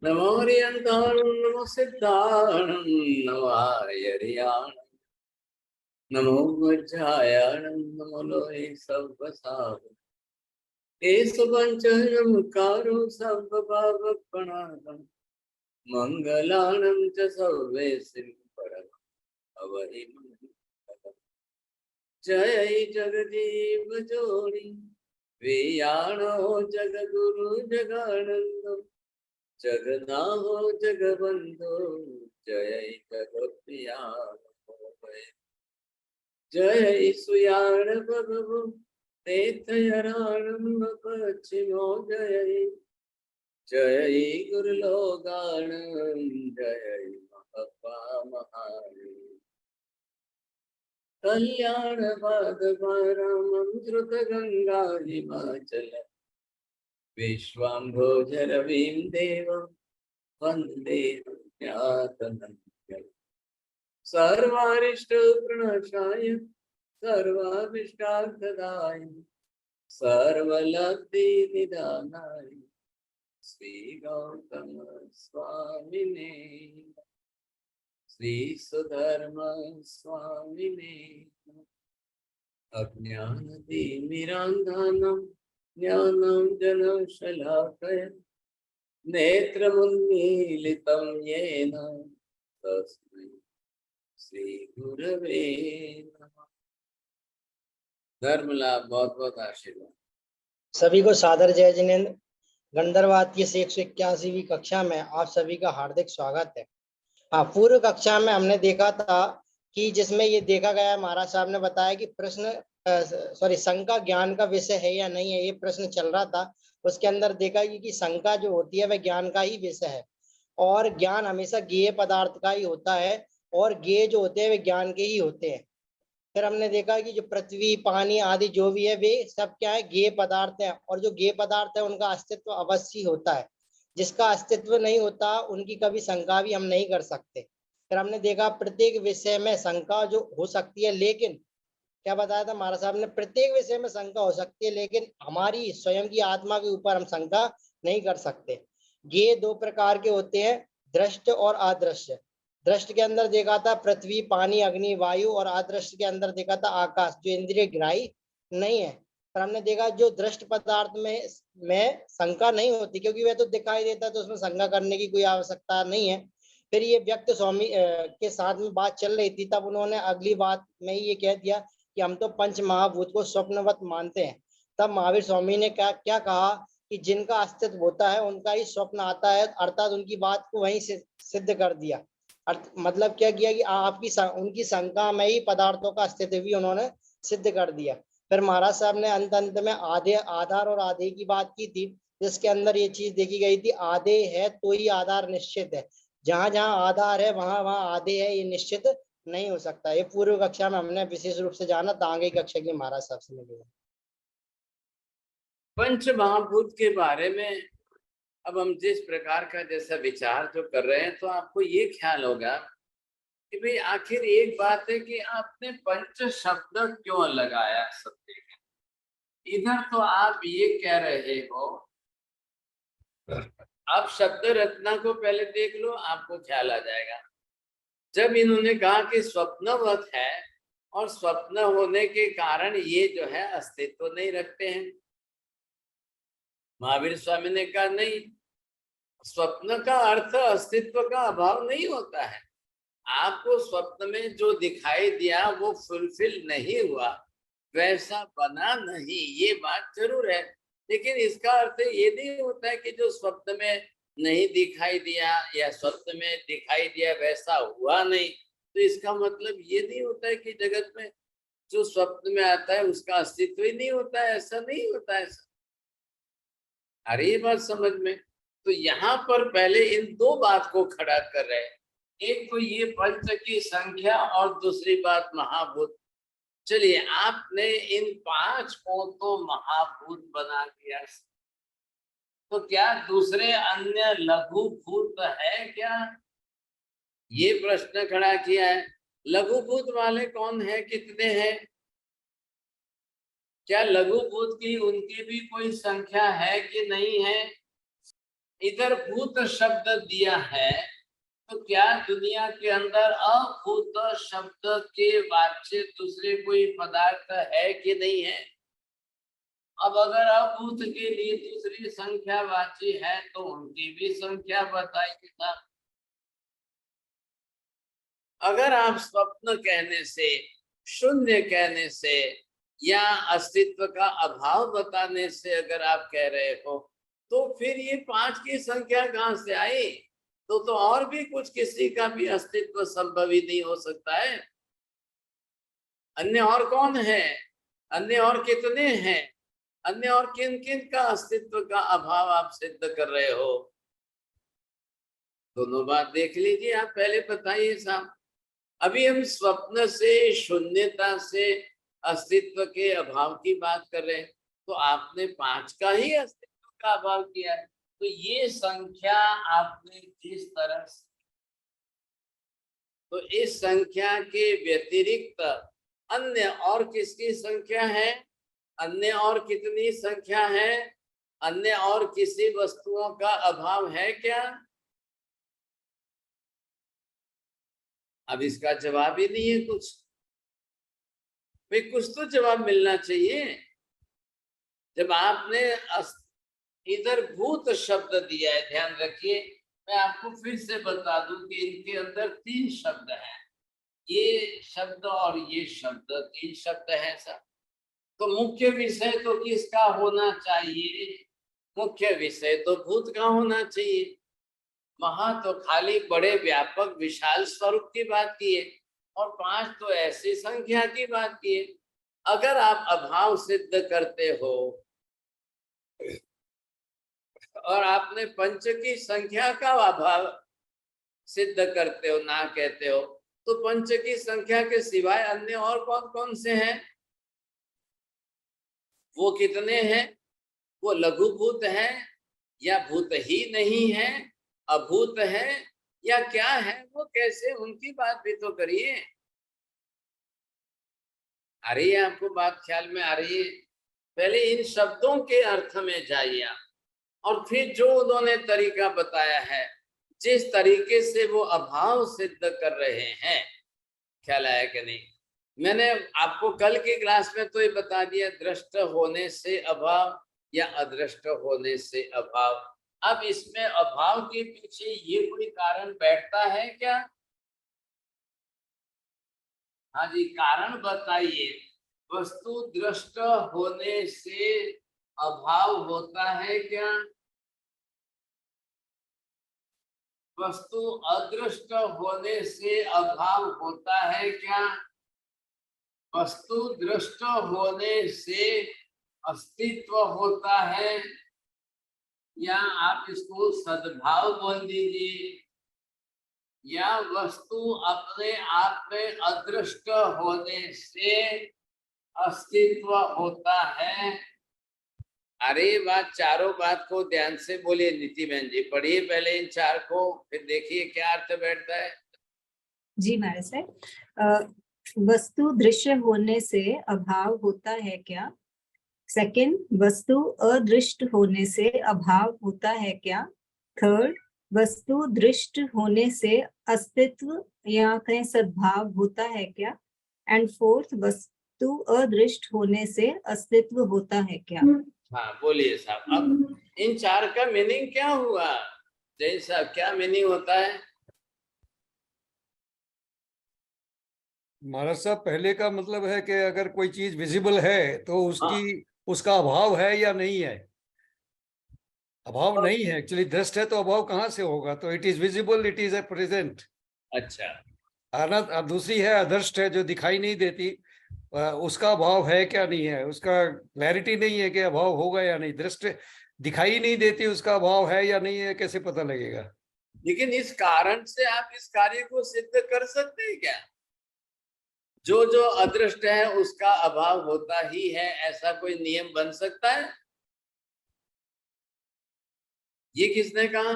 नमो हरियंताणं नमो सिद्धाणं नमो आर्यरियाणं नमो वज्रायाणं नमो लोहे सर्वसाधु एष पञ्चहरं कारो सर्वभावप्रणादं मङ्गलानं च सर्वेषां परमं अवहिमं जय जगदीव जोनि वेयाणो जगद्गुरु जगानन्दम् जगन्नाथ जगबंधु जय जगप्रिया जय सुयाण प्रभु तीर्थयाणम पश्चिमो जय जय गुरुलोगान जय महपा महानी कल्याण पाद परम द्रुत गंगा हिमाचल विश्वाम्भोजरवीं देवं वन्दे ज्ञातनन्दम् सर्वारिष्टप्रणशाय सर्वाभीष्टार्थदाय सर्वलब्धिनिदानाय श्रीगौतम स्वामिने श्रीसुधर्म स्वामिने अज्ञानतिमिरान्धानां ज्ञानाञ्जनशलाकया नेत्रमुन्मीलितं येन तस्मै श्री गुरवे नमः। धर्म लाभ बहुत बहुत आशीर्वाद। सभी को सादर जय जिनेन्द्र। गंधर्वात की 181वीं कक्षा में आप सभी का हार्दिक स्वागत है। हाँ, पूर्व कक्षा में हमने देखा था कि जिसमें ये देखा गया, महाराज साहब ने बताया कि प्रश्न शंका ज्ञान का विषय है या नहीं है, ये प्रश्न चल रहा था। उसके अंदर देखा कि शंका जो होती है वह ज्ञान का ही विषय है और ज्ञान हमेशा ज्ञेय पदार्थ का ही होता है और ज्ञेय जो होते हैं वे ज्ञान के ही होते हैं। फिर हमने देखा कि जो पृथ्वी पानी आदि जो भी है वे सब क्या है, ज्ञेय पदार्थ है और जो ज्ञेय पदार्थ है उनका अस्तित्व अवश्य होता है। जिसका अस्तित्व नहीं होता उनकी कभी शंका भी हम नहीं कर सकते। फिर हमने देखा प्रत्येक विषय में शंका जो हो सकती है, लेकिन क्या बताया था महाराज साहब ने, प्रत्येक विषय में शंका हो सकती है लेकिन हमारी स्वयं की आत्मा के ऊपर हम शंका नहीं कर सकते। ये दो प्रकार के होते हैं, दृष्ट और अदृश्य। दृष्ट के अंदर देखा था पृथ्वी पानी अग्नि वायु और अदृश्य के अंदर देखा था आकाश, जो इंद्रिय ग्राही नहीं है। पर हमने देखा जो दृष्ट पदार्थ में शंका नहीं होती क्योंकि वह तो दिखाई देता है, तो उसमें शंका करने की कोई आवश्यकता नहीं है। फिर ये व्यक्त स्वामी के साथ में बात चल रही थी, तब उन्होंने अगली बात में ये कह दिया कि हम तो पंच महाभूत को स्वप्नवत मानते हैं। तब महावीर स्वामी ने क्या क्या कहा कि जिनका अस्तित्व होता है उनका ही स्वप्न आता है, अर्थात उनकी बात को वहीं से सिद्ध कर दिया। मतलब क्या किया कि आपकी उनकी शंका में ही पदार्थों का अस्तित्व भी उन्होंने सिद्ध कर दिया। फिर महाराज साहब ने अंत में आधे आधार और आधे की बात की थी, जिसके अंदर ये चीज देखी गई थी, आधे है तो ही आधार निश्चित है, जहां जहां आधार है वहां वहां आधे है, ये निश्चित नहीं हो सकता। ये पूर्व कक्षा में हमने विशेष रूप से जाना था, आगे कक्षा की महाराज साहब से मिलेगा। पंच महाभूत के बारे में अब हम जिस प्रकार का जैसा विचार जो कर रहे हैं, तो आपको ये ख्याल होगा कि भाई आखिर एक बात है कि आपने पंच शब्द क्यों लगाया सत्य में। इधर तो आप ये कह रहे हो, आप शब्द रचना को पहले देख लो, आपको ख्याल आ जाएगा। जब इन्होंने कहा कि स्वप्नवत है और स्वप्न होने के कारण ये जो है अस्तित्व नहीं रखते हैं, महावीर स्वामी ने कहा नहीं, स्वप्न का अर्थ अस्तित्व का अभाव नहीं होता है। आपको स्वप्न में जो दिखाई दिया वो फुलफिल नहीं हुआ, वैसा बना नहीं, ये बात जरूर है। लेकिन इसका अर्थ ये नहीं होता है कि जो स्वप्न में नहीं दिखाई दिया या स्वप्न में दिखाई दिया वैसा हुआ नहीं, तो इसका मतलब ये नहीं होता है कि जगत में जो स्वप्न में आता है उसका अस्तित्व ही नहीं होता है, ऐसा नहीं होता है। अरे ये बात समझ में, तो यहाँ पर पहले इन दो बात को खड़ा कर रहे हैं, एक तो ये पंच की संख्या और दूसरी बात महाभूत। चलिए, आपने इन पांच को तो महाभूत बना दिया, तो क्या दूसरे अन्य लघु भूत है क्या, ये प्रश्न खड़ा किया है। लघु भूत वाले कौन है, कितने हैं, क्या लघु भूत की उनकी भी कोई संख्या है कि नहीं है। इधर भूत शब्द दिया है, तो क्या दुनिया के अंदर अभूत शब्द के वाच्य दूसरे कोई पदार्थ है कि नहीं है? अब अगर अभूत के लिए दूसरी संख्या वाची है तो उनकी भी संख्या बताइए साहब। अगर आप स्वप्न कहने से, शून्य कहने से या अस्तित्व का अभाव बताने से अगर आप कह रहे हो, तो फिर ये 5 की संख्या कहां से आई? तो और भी कुछ किसी का भी अस्तित्व संभव ही नहीं हो सकता है। अन्य और कौन है? अन्य और कितने हैं? अन्य और किन किन का अस्तित्व का अभाव आप सिद्ध कर रहे हो? दोनों बात देख लीजिए। आप पहले बताइए साहब। अभी हम स्वप्न से, शून्यता से, अस्तित्व के अभाव की बात कर रहे हैं, तो आपने 5 का ही अस्तित्व का अभाव किया है। तो ये संख्या आपने जिस तरह से, तो इस संख्या के व्यतिरिक्त अन्य और किसकी संख्या है? अन्य और कितनी संख्या है? अन्य और किसी वस्तुओं का अभाव है क्या? अब इसका जवाब ही नहीं है कुछ। भाई कुछ तो जवाब मिलना चाहिए। जब आपने इधर भूत शब्द दिया है, ध्यान रखिए, मैं आपको फिर से बता दूं कि इनके अंदर 3 शब्द हैं। ये शब्द और ये शब्द, 3 शब्द हैं सर। तो मुख्य विषय तो किसका होना चाहिए? मुख्य विषय तो भूत का होना चाहिए। वहां तो खाली बड़े व्यापक विशाल स्वरूप की बात की है, और 5 तो ऐसी संख्या की बात की है। अगर आप अभाव सिद्ध करते हो और आपने पंच की संख्या का अभाव सिद्ध करते हो, ना कहते हो, तो पंच की संख्या के सिवाय अन्य और कौन कौन से हैं? वो कितने हैं? वो लघु भूत हैं या भूत ही नहीं है, अभूत है या क्या है? वो कैसे, उनकी बात भी तो करिए। आ रही है आपको बात, ख्याल में आ रही है? पहले इन शब्दों के अर्थ में जाइए आप, और फिर जो उन्होंने तरीका बताया है, जिस तरीके से वो अभाव सिद्ध कर रहे हैं, ख्याल आया कि नहीं? मैंने आपको कल की क्लास में तो ये बता दिया, दृष्ट होने से अभाव या अदृष्ट होने से अभाव। अब इसमें अभाव के पीछे ये कोई कारण बैठता है क्या? हाँ जी, कारण बताइए। वस्तु दृष्ट होने से अभाव होता है क्या? वस्तु अदृष्ट होने से अभाव होता है क्या? वस्तु दृष्ट होने से अस्तित्व होता है, या आप इसको सद्भाव बोल दीजिए, या वस्तु अपने आप में अदृष्ट होने से अस्तित्व होता है? अरे बात, चारों बात को ध्यान से बोलिए नीति बहन जी। पढ़िए पहले इन 4 को, फिर देखिए क्या अर्थ बैठता है। जी महाराज सर, वस्तु दृश्य होने से अभाव होता है क्या? सेकंड, वस्तु अदृष्ट होने से अभाव होता है क्या? थर्ड, वस्तु दृष्ट होने से अस्तित्व या कहीं सद्भाव होता है क्या? एंड फोर्थ, वस्तु अदृष्ट होने से अस्तित्व होता है क्या? हाँ बोलिए साहब। अब इन 4 का मीनिंग क्या हुआ? जय साहब, क्या मीनिंग होता है? महाराज साहब, पहले का मतलब है कि अगर कोई चीज विजिबल है तो उसका अभाव है या नहीं है। अभाव नहीं है, एक्चुअली दृष्ट है तो अभाव कहाँ से होगा? तो it is visible, it is a present. अच्छा, दूसरी है अदृष्ट, है जो दिखाई नहीं देती, उसका अभाव है क्या नहीं है, उसका क्लैरिटी नहीं है कि अभाव होगा या नहीं। दृष्ट दिखाई नहीं देती, उसका अभाव है या नहीं है कैसे पता लगेगा? लेकिन इस कारण से आप इस कार्य को सिद्ध कर सकते हैं क्या? जो जो अदृष्ट है उसका अभाव होता ही है, ऐसा कोई नियम बन सकता है? ये किसने कहा?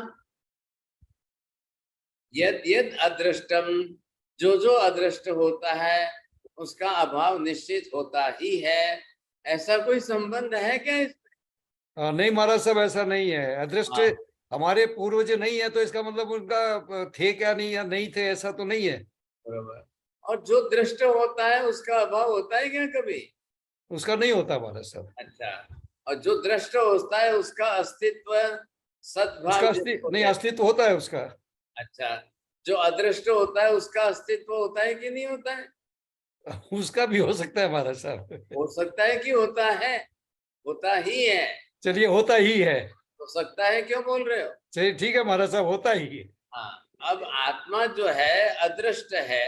यद यद अदृष्टम, जो जो अदृष्ट होता है उसका अभाव निश्चित होता ही है, ऐसा कोई संबंध है क्या? नहीं महाराज साहब, ऐसा नहीं है। अदृष्ट हमारे पूर्वज नहीं है तो इसका मतलब उनका थे क्या नहीं या नहीं थे ऐसा तो नहीं है। बरोबर। और जो दृष्ट होता है उसका अभाव होता है क्या कभी? उसका नहीं होता महाराज साहब। अच्छा, और जो दृष्ट होता है उसका अस्तित्व उसका सद्भाव जिसको नहीं, कहते हैं। अस्तित्व होता है उसका। अच्छा, जो अदृष्ट होता है उसका अस्तित्व होता है कि नहीं होता है? उसका भी हो सकता है महाराज साहब। हो सकता है कि होता है? होता ही है। चलिए होता ही है। हो सकता है क्यों बोल रहे हो? चलिए ठीक है महाराज साहब, होता ही है। हाँ, अब आत्मा जो है अदृष्ट है,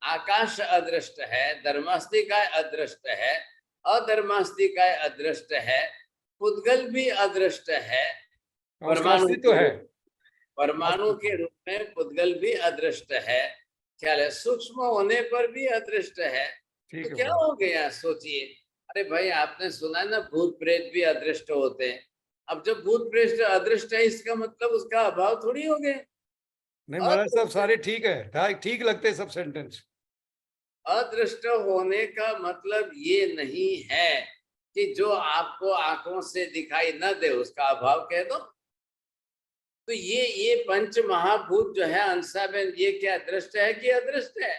आकाश अदृष्ट है, धर्मास्तिकाय अदृष्ट है, अधर्मास्तिकाय अदृष्ट है, पुद्गल भी अदृष्ट है, और उसका अस्तित्व है। परमाणु के रूप में पुद्गल भी अदृष्ट है, ख्याल है, सूक्ष्म होने पर भी अदृष्ट है। ठीक तो है क्या महाराज। हो गया सोचिए। अरे भाई, आपने सुना है ना, भूत प्रेत भी अदृष्ट होते हैं। अब जब भूत प्रेत अदृष्ट है इसका मतलब उसका अभाव थोड़ी हो गए। नहीं महाराज साहब, सारे ठीक है, ठीक लगते हैं सब सेंटेंस। अदृष्ट होने का मतलब ये नहीं है कि जो आपको आंखों से दिखाई न दे उसका अभाव कह दो। तो ये पंच महाभूत जो है अंशाबेन, ये क्या दृष्ट है कि अदृष्ट है?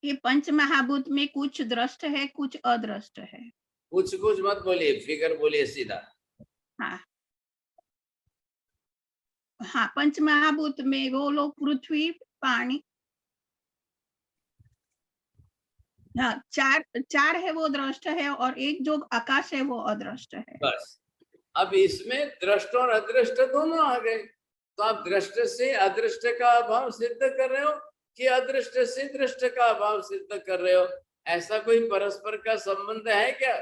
ये पंच महाभूत में कुछ दृष्ट है, कुछ अदृष्ट है। कुछ कुछ मत बोलिए, फिगर बोलिए सीधा। हाँ हाँ, पंच महाभूत में वो लोग पृथ्वी, पानी, हाँ, चार है वो दृष्ट है, और एक जो आकाश है वो अदृष्ट है। बस, अब इसमें दृष्ट और अदृष्ट दोनों आ गए। तो आप दृष्ट से अदृष्ट का अभाव सिद्ध कर रहे हो कि अदृष्ट से दृष्ट का अभाव सिद्ध कर रहे हो? ऐसा कोई परस्पर का संबंध है क्या?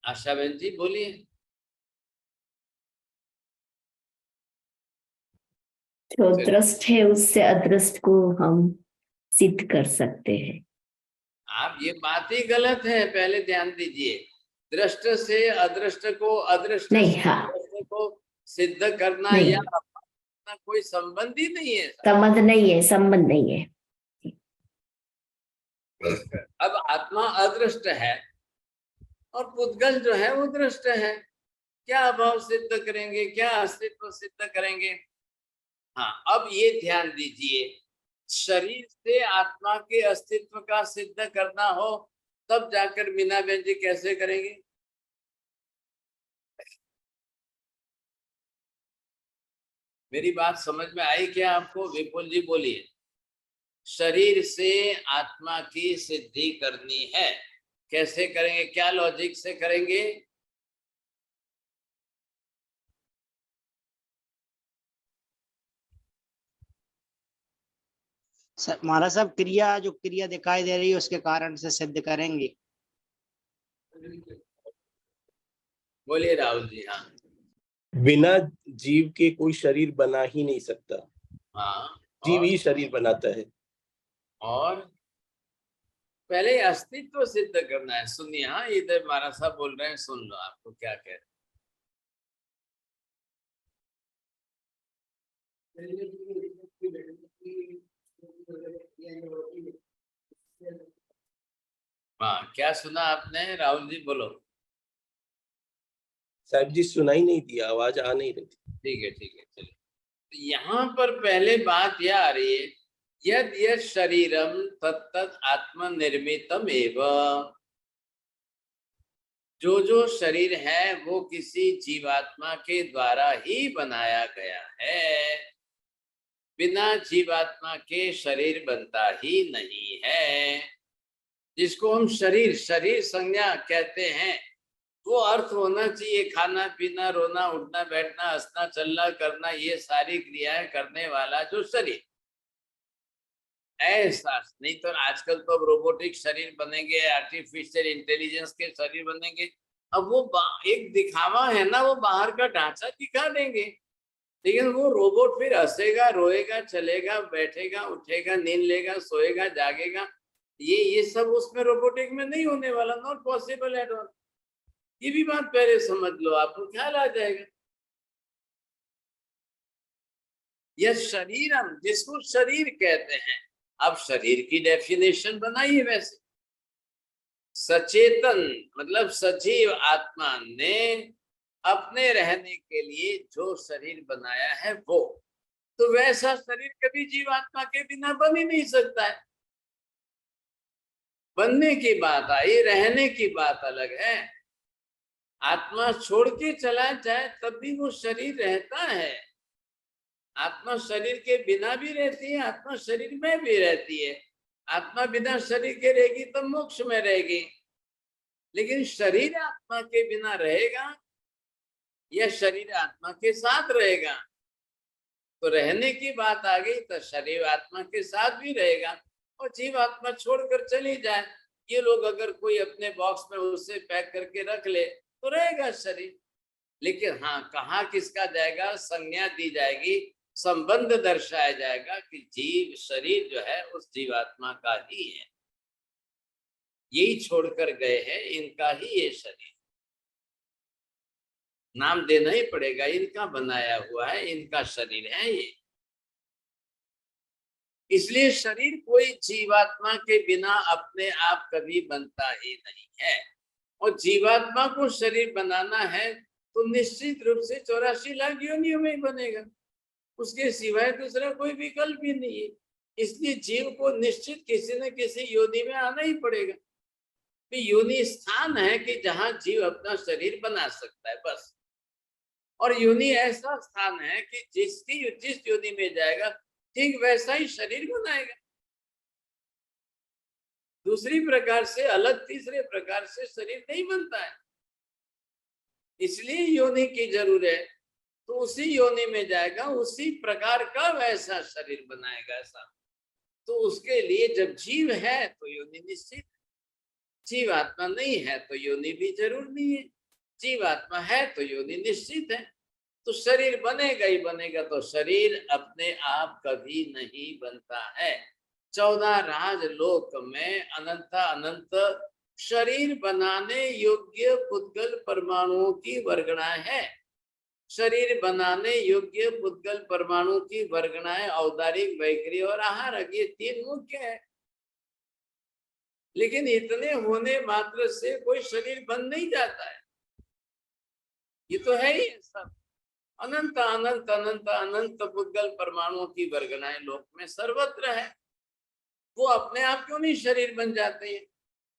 आशा बहन जी बोलिए। जो दृष्ट है उससे अदृष्ट को हम सिद्ध कर सकते हैं। आप ये बात ही गलत है, पहले ध्यान दीजिए। दृष्ट से अदृष्ट को, अदृष्ट नहीं, से हाँ, दृष्ट को सिद्ध करना नहीं, या अपना कोई संबंध ही नहीं है। संबंध नहीं है, संबंध नहीं है। अब आत्मा अदृष्ट है और पुद्गल जो है वो दृष्ट है, क्या अभाव सिद्ध करेंगे, क्या अस्तित्व सिद्ध करेंगे? हाँ, अब ये ध्यान दीजिए, शरीर से आत्मा के अस्तित्व का सिद्ध करना हो तब जाकर मीना बहन जी कैसे करेंगे? मेरी बात समझ में आई क्या आपको? विपुल जी बोलिए। शरीर से आत्मा की सिद्धि करनी है, कैसे करेंगे, क्या लॉजिक से करेंगे? महाराज साहब, क्रिया जो क्रिया दिखाई दे रही है उसके कारण से सिद्ध करेंगे। बोलिए राहुल जी। हाँ बिना जीव के कोई शरीर बना ही नहीं सकता, हाँ, जीव ही शरीर बनाता है। और पहले अस्तित्व सिद्ध करना है। सुनिए, हाँ, इधर महाराज साहब बोल रहे हैं, सुन लो आपको क्या कह रहे हैं। हाँ, क्या सुना आपने? राहुल जी बोलो। साहब जी सुनाई नहीं दिया, आवाज आ नहीं रही। ठीक है चलिए। तो यहाँ पर पहले बात यह आ रही है, यद यद शरीरम तत्तत् आत्मनिर्मितम एवं। जो शरीर है वो किसी जीवात्मा के द्वारा ही बनाया गया है, बिना जीवात्मा के शरीर बनता ही नहीं है। जिसको हम शरीर संज्ञा कहते हैं, वो अर्थ होना चाहिए खाना पीना, रोना उठना बैठना, हंसना चलना करना, ये सारी क्रियाएं करने वाला जो शरीर, ऐसा नहीं। तो आजकल तो अब रोबोटिक शरीर बनेंगे, आर्टिफिशियल इंटेलिजेंस के शरीर बनेंगे। अब वो एक दिखावा है ना, वो बाहर का ढांचा दिखा देंगे, लेकिन वो रोबोट फिर हंसेगा, रोएगा, चलेगा, बैठेगा, उठेगा, नींद लेगा, सोएगा, जागेगा, ये सब उसमें रोबोटिक में नहीं होने वाला। Not possible at all. ये भी बात पहले समझ लो, आपको ख्याल आ जाएगा। यह शरीरम, जिसको शरीर कहते हैं, अब शरीर की डेफिनेशन बनाइए। वैसे सचेतन मतलब सजीव आत्मा ने अपने रहने के लिए जो शरीर बनाया है वो, तो वैसा शरीर कभी जीवात्मा के बिना बन ही नहीं सकता है। बनने की बात आई, रहने की बात अलग है। आत्मा छोड़ के चला जाए तब भी वो शरीर रहता है। आत्मा शरीर के बिना भी रहती है, आत्मा शरीर में भी रहती है। आत्मा बिना शरीर के रहेगी तो मोक्ष में रहेगी, लेकिन शरीर आत्मा के बिना रहेगा या शरीर आत्मा के साथ रहेगा? तो रहने की बात आ गई तो शरीर आत्मा के साथ भी रहेगा और जीव आत्मा छोड़कर चली जाए। ये लोग अगर कोई अपने बॉक्स में उससे पैक करके रख ले तो रहेगा शरीर, लेकिन हाँ कहाँ किसका जाएगा, संज्ञा दी जाएगी, संबंध दर्शाया जाएगा कि जीव शरीर जो है उस जीवात्मा का ही है, यही छोड़कर गए हैं, इनका ही ये शरीर, नाम देना ही पड़ेगा, इनका बनाया हुआ है, इनका शरीर है ये। इसलिए शरीर कोई जीवात्मा के बिना अपने आप कभी बनता ही नहीं है। और जीवात्मा को शरीर बनाना है तो निश्चित रूप से 84 लाख योनियों में ही बनेगा, उसके सिवाय दूसरा कोई विकल्प ही नहीं है। इसलिए जीव को निश्चित किसी न किसी योनि में आना ही पड़ेगा। तो योनि स्थान है कि जहां जीव अपना शरीर बना सकता है बस। और योनि ऐसा स्थान है कि जिस योनि में जाएगा ठीक वैसा ही शरीर बनाएगा। दूसरी प्रकार से अलग, तीसरे प्रकार से शरीर नहीं बनता है, इसलिए योनि की जरूरत है। तो उसी योनि में जाएगा, उसी प्रकार का वैसा शरीर बनाएगा ऐसा। तो उसके लिए जब जीव है तो योनि निश्चित, जीव आत्मा नहीं है तो योनि भी जरूर नहीं है, जीव आत्मा है तो योनि निश्चित है। तो शरीर बनेगा ही बनेगा, तो शरीर अपने आप कभी नहीं बनता है। 14 राजलोक में अनंत शरीर बनाने योग्य पुद्गल परमाणुओं की वर्गणाएं है। शरीर बनाने योग्य पुद्गल परमाणु की वर्गणाएं औदारिक, वैखरी और आहारक, ये 3 मुख्य है। लेकिन इतने होने मात्र से कोई शरीर बन नहीं जाता है, ये तो है ही सब। अनंत अनंत अनंत अनंत पुद्गल परमाणुओं की वर्गणाएं लोक में सर्वत्र है। वो अपने आप क्यों नहीं शरीर बन जाते हैं?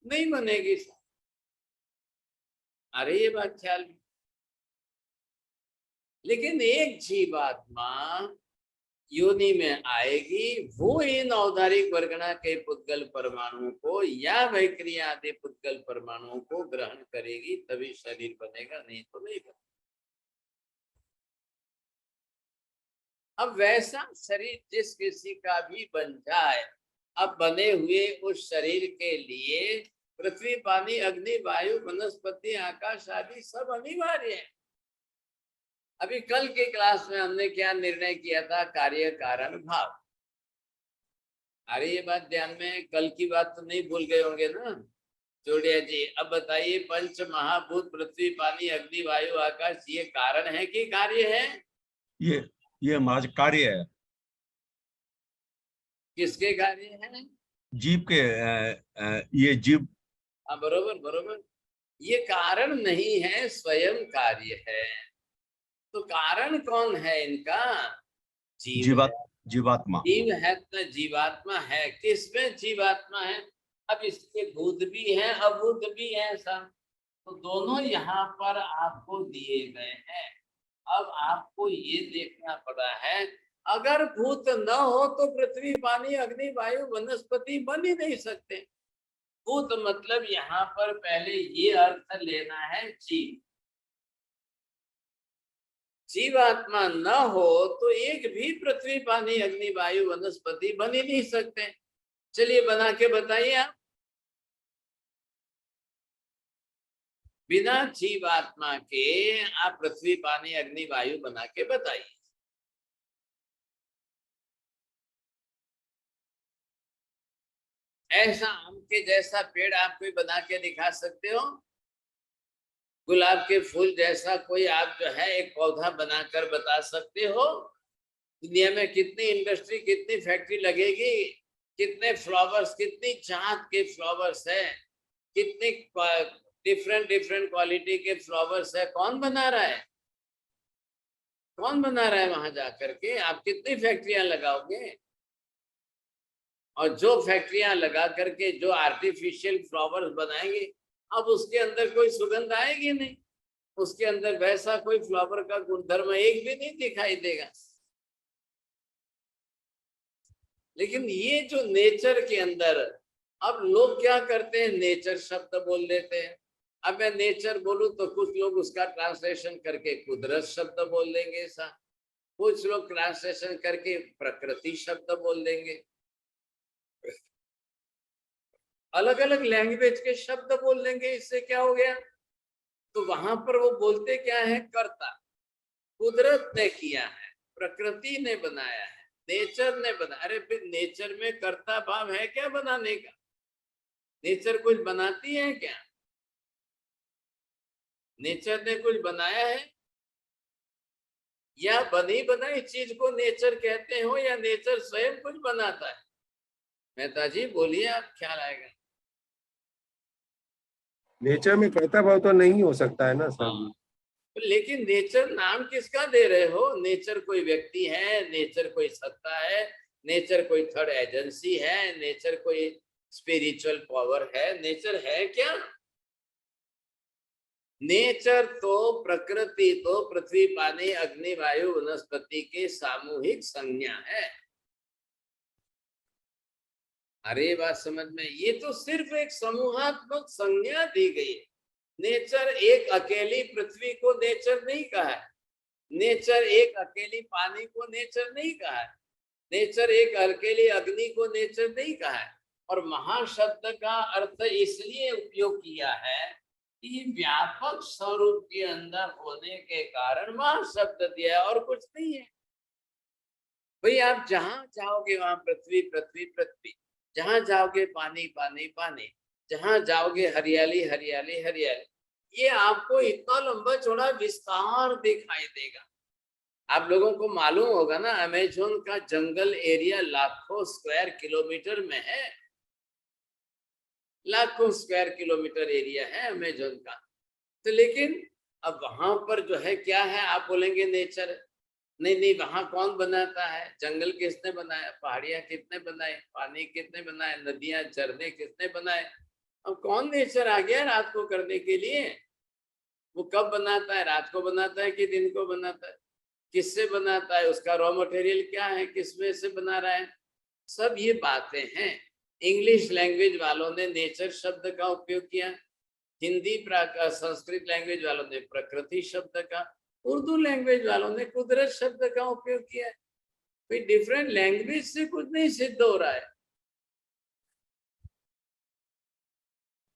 नहीं बनेगी। अरे ये बात ख्याल में। लेकिन एक जीवात्मा योनि में आएगी, वो इन औदारिक वर्गणा के पुद्गल परमाणुओं को या वैक्रिय आदि पुद्गल परमाणुओं को ग्रहण करेगी, तभी शरीर बनेगा, नहीं तो नहीं बनेगा। अब वैसा शरीर जिस किसी का भी बन जाए, अब बने हुए उस शरीर के लिए पृथ्वी, पानी, अग्नि, वायु, वनस्पति, आकाश आदि सब अनिवार्य है। अभी कल के क्लास में हमने क्या निर्णय किया था? कार्य कारण भाव। अरे ये बात ध्यान में, कल की बात तो नहीं भूल गए होंगे ना जोड़िया जी? अब बताइए, पंच महाभूत पृथ्वी, पानी, अग्नि, वायु, आकाश, ये कारण है कि कार्य है? ये महाराज कार्य है। किसके कार्य है? जीव के। ये जीव। हाँ बरोबर बरोबर, ये कारण नहीं है, स्वयं कार्य है। तो कारण कौन है इनका? जीवात्मा। जीव है तो जीवात्मा है। किसमें जीवात्मा है? अब इसके भूत भी है, अभूत भी है सब, तो दोनों यहाँ पर आपको दिए गए हैं। अब आपको ये देखना पड़ा है, अगर भूत न हो तो पृथ्वी, पानी, अग्नि, वायु, वनस्पति बन ही नहीं सकते। भूत मतलब यहाँ पर पहले ये अर्थ लेना है जीव। जीवात्मा न हो तो एक भी पृथ्वी, पानी, अग्नि, वायु, वनस्पति बन ही नहीं सकते। चलिए बना के बताइए आप। बिना जीवात्मा के आप पृथ्वी, पानी, अग्नि, वायु बना के बताइए। ऐसा आम के जैसा पेड़ आप कोई बना के दिखा सकते हो? गुलाब के फूल जैसा कोई आप जो है एक पौधा बनाकर बता सकते हो? दुनिया में कितनी इंडस्ट्री, कितनी फैक्ट्री लगेगी, कितने फ्लावर्स, कितनी जात के फ्लावर्स है, कितने डिफरेंट डिफरेंट क्वालिटी के फ्लावर्स है, कौन बना रहा है? कौन बना रहा है वहां जाकर के? आप कितनी फैक्ट्रियां लगाओगे? और जो फैक्ट्रियां लगा करके जो आर्टिफिशियल फ्लावर्स बनाएंगे, अब उसके अंदर कोई सुगंध आएगी नहीं, उसके अंदर वैसा कोई फ्लावर का गुणधर्म एक भी नहीं दिखाई देगा। लेकिन ये जो नेचर के अंदर, अब लोग क्या करते हैं, नेचर शब्द बोल देते हैं। अब मैं नेचर बोलूं तो कुछ लोग उसका ट्रांसलेशन करके कुदरत शब्द बोल देंगे, सा कुछ लोग ट्रांसलेशन करके प्रकृति शब्द बोल देंगे, अलग अलग लैंग्वेज के शब्द बोल देंगे। इससे क्या हो गया? तो वहां पर वो बोलते क्या है? कर्ता। कुदरत ने किया है, प्रकृति ने बनाया है, नेचर ने बनाया। अरे फिर नेचर में कर्ता भाव है क्या बनाने का? नेचर कुछ बनाती है क्या? नेचर ने कुछ बनाया है? या बनी बनाई चीज को नेचर कहते हो, या नेचर स्वयं कुछ बनाता है? मेहता जी बोलिए, आप ख्याल आएगा। नेचर में कर्ता भाव तो नहीं हो सकता है ना सर। हाँ, लेकिन नेचर नाम किसका दे रहे हो? नेचर कोई व्यक्ति है, नेचर कोई सत्ता है, नेचर कोई थर्ड एजेंसी है, नेचर कोई स्पिरिचुअल पावर है? नेचर है क्या? नेचर तो प्रकृति तो पृथ्वी पानी अग्नि वायु वनस्पति के सामूहिक संज्ञा है। अरे बात समझ में, ये तो सिर्फ एक समूहात्मक संज्ञा दी गई है। नेचर एक अकेली पृथ्वी को नेचर नहीं कहा है, नेचर एक अकेली पानी को नेचर नहीं कहा है, नेचर एक अकेली अग्नि को नेचर नहीं कहा है। और महाशब्द का अर्थ इसलिए उपयोग किया है कि व्यापक स्वरूप के अंदर होने के कारण महाशब्द दिया है, और कुछ नहीं है। भाई आप जहां जाओगे वहां पृथ्वी पृथ्वी पृथ्वी, जहां जाओगे पानी पानी पानी, जहां जाओगे हरियाली हरियाली हरियाली। ये आपको इतना लंबा चौड़ा विस्तार दिखाई देगा। आप लोगों को मालूम होगा ना, अमेज़न का जंगल एरिया लाखों स्क्वायर किलोमीटर में है, लाखों स्क्वायर किलोमीटर एरिया है अमेज़न का। तो लेकिन अब वहां पर जो है क्या है, आप बोलेंगे नेचर। नहीं नहीं, वहां कौन बनाता है? जंगल किसने बनाया? पहाड़ियां कितने बनाए? पानी कितने बनाए? नदियां झरने कितने बनाए? अब कौन नेचर आ गया रात को करने के लिए? वो कब बनाता है? रात को बनाता है कि दिन को बनाता है? किससे बनाता है? उसका रॉ मटेरियल क्या है? किसमें से बना रहा है? सब ये बातें हैं। इंग्लिश लैंग्वेज वालों ने नेचर शब्द का उपयोग किया, हिंदी संस्कृत लैंग्वेज वालों ने प्रकृति शब्द का, उर्दू लैंग्वेज वालों ने कुदरत शब्द का उपयोग किया है। कोई डिफरेंट लैंग्वेज से कुछ नहीं सिद्ध हो रहा है।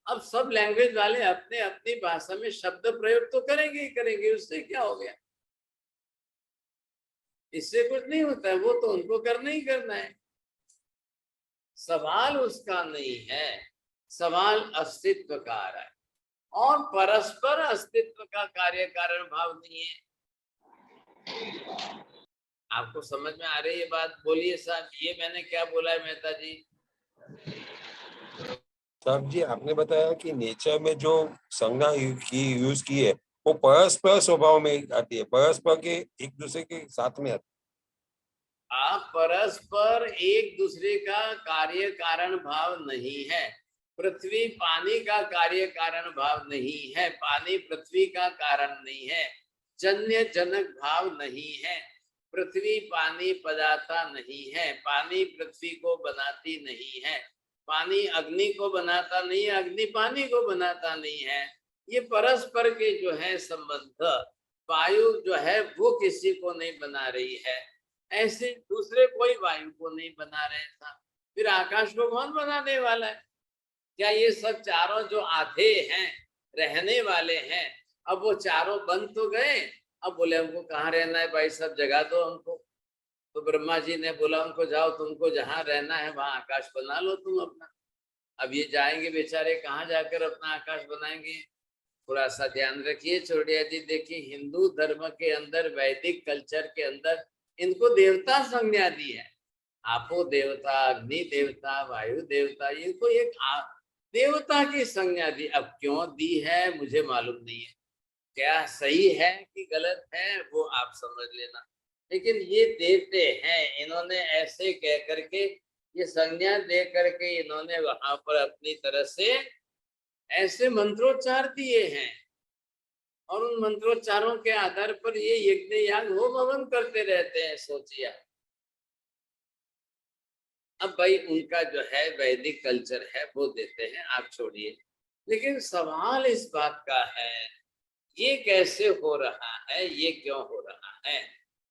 अब सब लैंग्वेज वाले अपने अपनी भाषा में शब्द प्रयोग तो करेंगे ही करेंगे, उससे क्या हो गया? इससे कुछ नहीं होता है, वो तो उनको करना ही करना है। सवाल उसका नहीं है, सवाल अस्तित्व का आ रहा है, और परस्पर अस्तित्व का कार्य कारण भाव नहीं है। आपको समझ में आ रही है बात? बोलिए साहब, ये मैंने क्या बोला है मेहता जी? साहब जी, आपने बताया कि नेचर में जो संज्ञा यूज की है वो परस्पर स्वभाव में आती है, परस्पर के एक दूसरे के साथ में आती है। आप परस्पर एक दूसरे का कार्य कारण भाव नहीं है। पृथ्वी पानी का कार्य कारण भाव नहीं है, पानी पृथ्वी का कारण नहीं है, जन्य जनक भाव नहीं है। पृथ्वी पानी पदाता नहीं है, पानी पृथ्वी को बनाती नहीं है, पानी अग्नि को बनाता नहीं है, अग्नि पानी को बनाता नहीं है। ये परस्पर के जो है संबंध, वायु जो है वो किसी को नहीं बना रही है, ऐसे दूसरे कोई वायु को नहीं बना रहे था। फिर आकाश को कौन बनाने वाला है? क्या ये सब चारों जो आधे हैं रहने वाले हैं, अब वो चारों बन तो गए, अब बोले हमको कहाँ रहना है भाई, सब जगह दो हमको। तो ब्रह्मा जी ने बोला उनको, जाओ तुमको जहाँ रहना है वहां आकाश बना लो तुम अपना। अब ये जाएंगे बेचारे, कहाँ जाकर अपना आकाश बनाएंगे? थोड़ा सा ध्यान रखिए छोड़िया जी। देखिए, हिंदू धर्म के अंदर, वैदिक कल्चर के अंदर इनको देवता संज्ञा दी है। आपो देवता, अग्नि देवता, वायु देवता, इनको एक देवता की संज्ञा दी। अब क्यों दी है मुझे मालूम नहीं है, क्या सही है कि गलत है वो आप समझ लेना, लेकिन ये देते हैं। इन्होंने ऐसे कह करके, ये संज्ञा दे करके इन्होंने वहां पर अपनी तरह से ऐसे मंत्रोच्चार दिए हैं, और उन मंत्रोच्चारों के आधार पर ये यज्ञ याग होम हवन करते रहते हैं। सोचिए, अब भाई उनका जो है वैदिक कल्चर है वो देते हैं, आप छोड़िए, लेकिन सवाल इस बात का है ये कैसे हो रहा है, ये क्यों हो रहा है,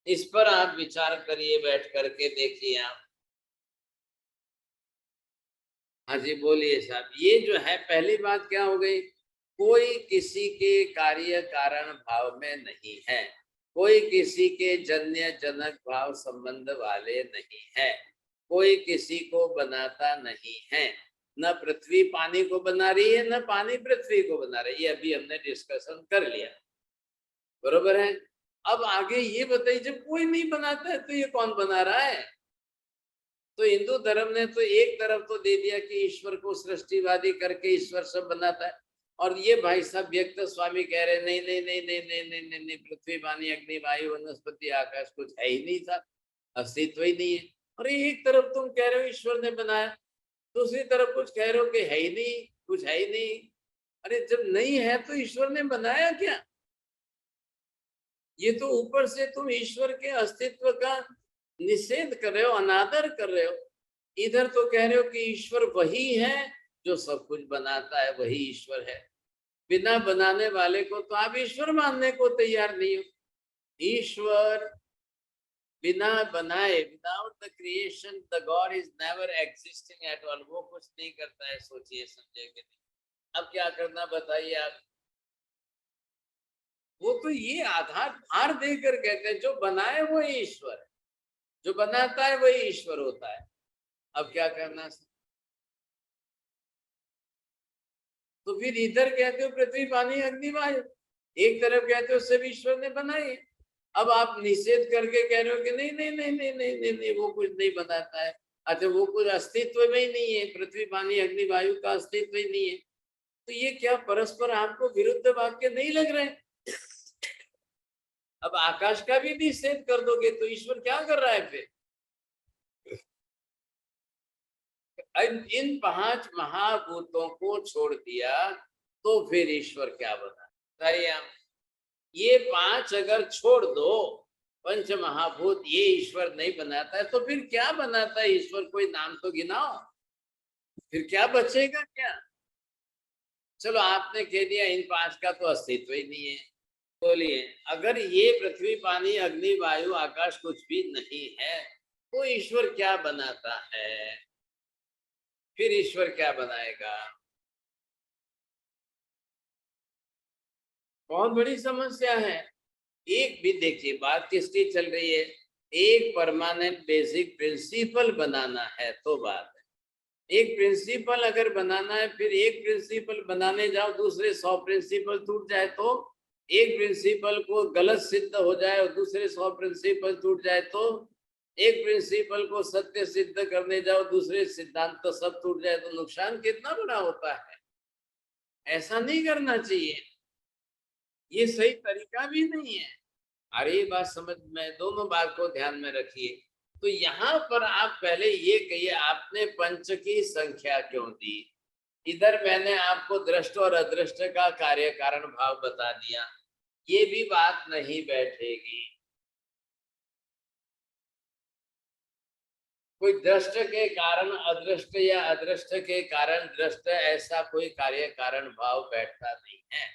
इस पर आप विचार करिए, बैठ करके देखिए आप। हाँ जी बोलिए साहब। ये जो है पहली बात क्या हो गई, कोई किसी के कार्य कारण भाव में नहीं है, कोई किसी के जन्य जनक भाव संबंध वाले नहीं है, कोई किसी को बनाता नहीं है, न पृथ्वी पानी को बना रही है, न पानी पृथ्वी को बना रही है। ये अभी हमने डिस्कशन कर लिया, बरोबर है। अब आगे ये बताइए, जब कोई नहीं बनाता है तो ये कौन बना रहा है? तो हिंदू धर्म ने तो एक तरफ तो दे दिया कि ईश्वर को सृष्टिवादी करके ईश्वर सब बनाता है, और ये भाई साहब व्यक्त स्वामी कह रहे नहीं नहीं नहीं नहीं नहीं नहीं नहीं, नहीं पृथ्वी पानी अग्नि वायु वनस्पति आकाश कुछ है ही नहीं था, अस्तित्व ही नहीं है। और एक तरफ तुम कह रहे हो ईश्वर ने बनाया, दूसरी तरफ कुछ कह रहे हो कि है ही नहीं, कुछ है ही नहीं। अरे जब नहीं है तो ईश्वर ने बनाया क्या? ये तो ऊपर से तुम ईश्वर के अस्तित्व का निषेध कर रहे हो, अनादर कर रहे हो। इधर तो कह रहे हो कि ईश्वर वही है जो सब कुछ बनाता है, वही ईश्वर है। बिना बनाने वाले को तो आप ईश्वर मानने को तैयार नहीं हो। ईश्वर बिना बनाए, without the creation the God is never existing at all, वो कुछ नहीं करता है। सोचिए समझे कि नहीं। अब क्या करना बताइए आप? वो तो ये आधार भार देकर कहते हैं जो बनाए वो ईश्वर है, जो बनाता है वही ईश्वर होता है। अब क्या करना? तो फिर इधर कहते हो पृथ्वी पानी अग्नि वायु, एक तरफ कहते हो सब ईश्वर ने बनाए, अब आप निषेध करके कह रहे हो कि नहीं नहीं नहीं नहीं नहीं नहीं, नहीं वो कुछ नहीं बनाता है। अच्छा वो कुछ अस्तित्व में ही नहीं है, पृथ्वी पानी अग्नि वायु का अस्तित्व ही नहीं है। तो ये क्या परस्पर आपको विरुद्ध वाक्य नहीं लग रहे? अब आकाश का भी निषेध कर दोगे तो ईश्वर क्या कर रहा है फिर? इन 5 महाभूतों को छोड़ दिया तो फिर ईश्वर क्या बना? बताइए आप। ये 5 अगर छोड़ दो, पंच महाभूत, ये ईश्वर नहीं बनाता है तो फिर क्या बनाता है ईश्वर? कोई नाम तो गिनाओ, फिर क्या बचेगा क्या? चलो आपने कह दिया इन 5 का तो अस्तित्व ही नहीं है। बोलिए, अगर ये पृथ्वी पानी अग्नि वायु आकाश कुछ भी नहीं है तो ईश्वर क्या बनाता है? फिर ईश्वर क्या बनाएगा? बहुत बड़ी समस्या है। एक भी देखिए बात किसकी चल रही है, एक परमानेंट बेसिक प्रिंसिपल बनाना है तो बात है। एक प्रिंसिपल अगर बनाना है, फिर एक प्रिंसिपल बनाने जाओ दूसरे 100 प्रिंसिपल टूट जाए, तो एक प्रिंसिपल को गलत सिद्ध हो जाए और दूसरे 100 प्रिंसिपल टूट जाए, तो एक प्रिंसिपल को सत्य सिद्ध करने जाओ दूसरे सिद्धांत तो सब टूट जाए, तो नुकसान कितना बड़ा होता है। ऐसा नहीं करना चाहिए, ये सही तरीका भी नहीं है। अरे ये बात समझ में, दोनों बात को ध्यान में रखिए। तो यहाँ पर आप पहले ये कहिए आपने पंच की संख्या क्यों दी? इधर मैंने आपको दृष्ट और अदृष्ट का कार्य कारण भाव बता दिया, ये भी बात नहीं बैठेगी। कोई दृष्ट के कारण अदृष्ट या अदृष्ट के कारण दृष्ट, ऐसा कोई कार्य कारण भाव बैठता नहीं है।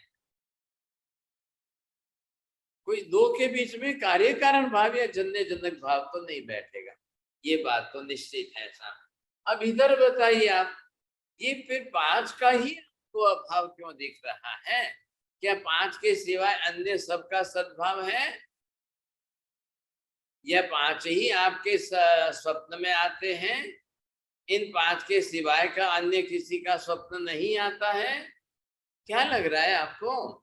कोई दो के बीच में कार्य कारण भाव या जन्य जनक भाव तो नहीं बैठेगा, ये बात तो निश्चित है साहब। अब इधर बताइए आप, ये फिर 5 का ही आपको अभाव क्यों दिख रहा है? क्या 5 के सिवाय अन्य सबका सद्भाव है? या 5 ही आपके स्वप्न में आते हैं? इन 5 के सिवाय का अन्य किसी का स्वप्न नहीं आता है? क्या लग रहा है आपको?